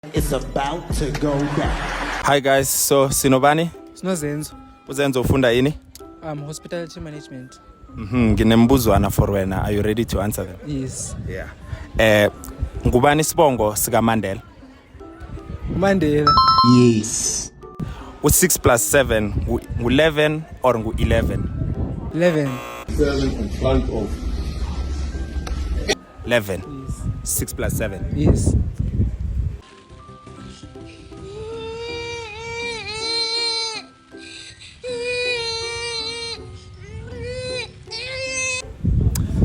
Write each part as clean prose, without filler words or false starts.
It's about to go down. Hi guys, so sinobani? Sinozenzo. Uzenzo ufunda ini? Hospitality management. Nginembuzwana for wena. Are you ready to answer them? Yes. Yeah. Ngubani sibongo sika Mandela? Mandela. Yes. U6 plus 7, ngu11 or ngu11? 11. 7 in front of 11. Yes. 6 plus 7. Yes.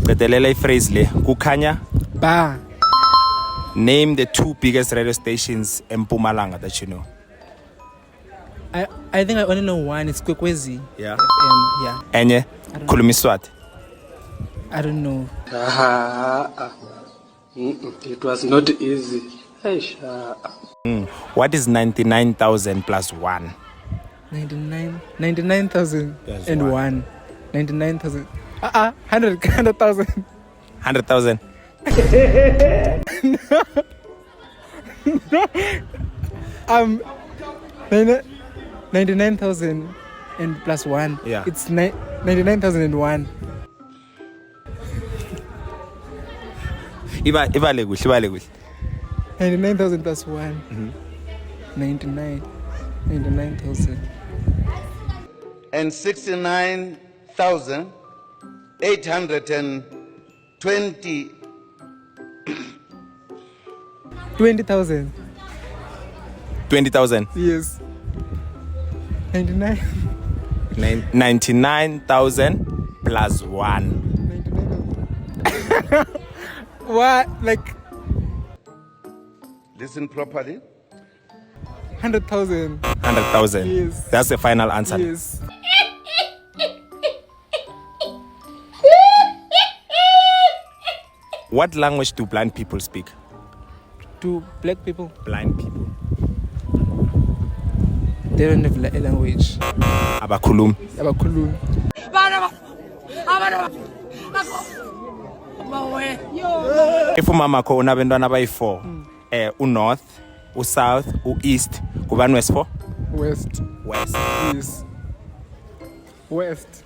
Bedelela phrase le. Kukhanya. Ba. Name the two biggest radio stations in Mpumalanga that you know. I think I only know one. It's Kwekwezi. Yeah. FM. Yeah. Enye. Khulumiswati. I don't know. It was not easy. What is 99,000 plus 1? 99,000 Yes, and one. 99,000. 100,000. 100,000. 99,000 and plus 1. Yeah. It's 99,001. Ibale kuhle. 99,000 plus 1. 99,000. And 69,820. 20,000. 20,000. Yes. 99. 99,000 plus 1. 99,000. What? Like Listen properly. 100,000. 100,000. Yes. That's the final answer. Yes. What language do blind people speak? To black people, Blind people. they don't have a language. Abakhulumi. Abakhulumi. If umama kho unabantwana abayi4, unorth, usouth, ueast, kubani wes4? West. West. Yes. West.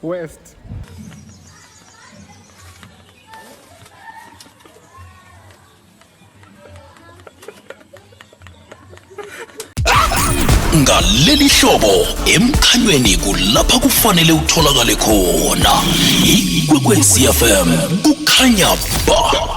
West. Ngaleli hlobo emkhanyweni kulapha kufanele utholakale khona. Ikwekwezi FM kukhanya ba.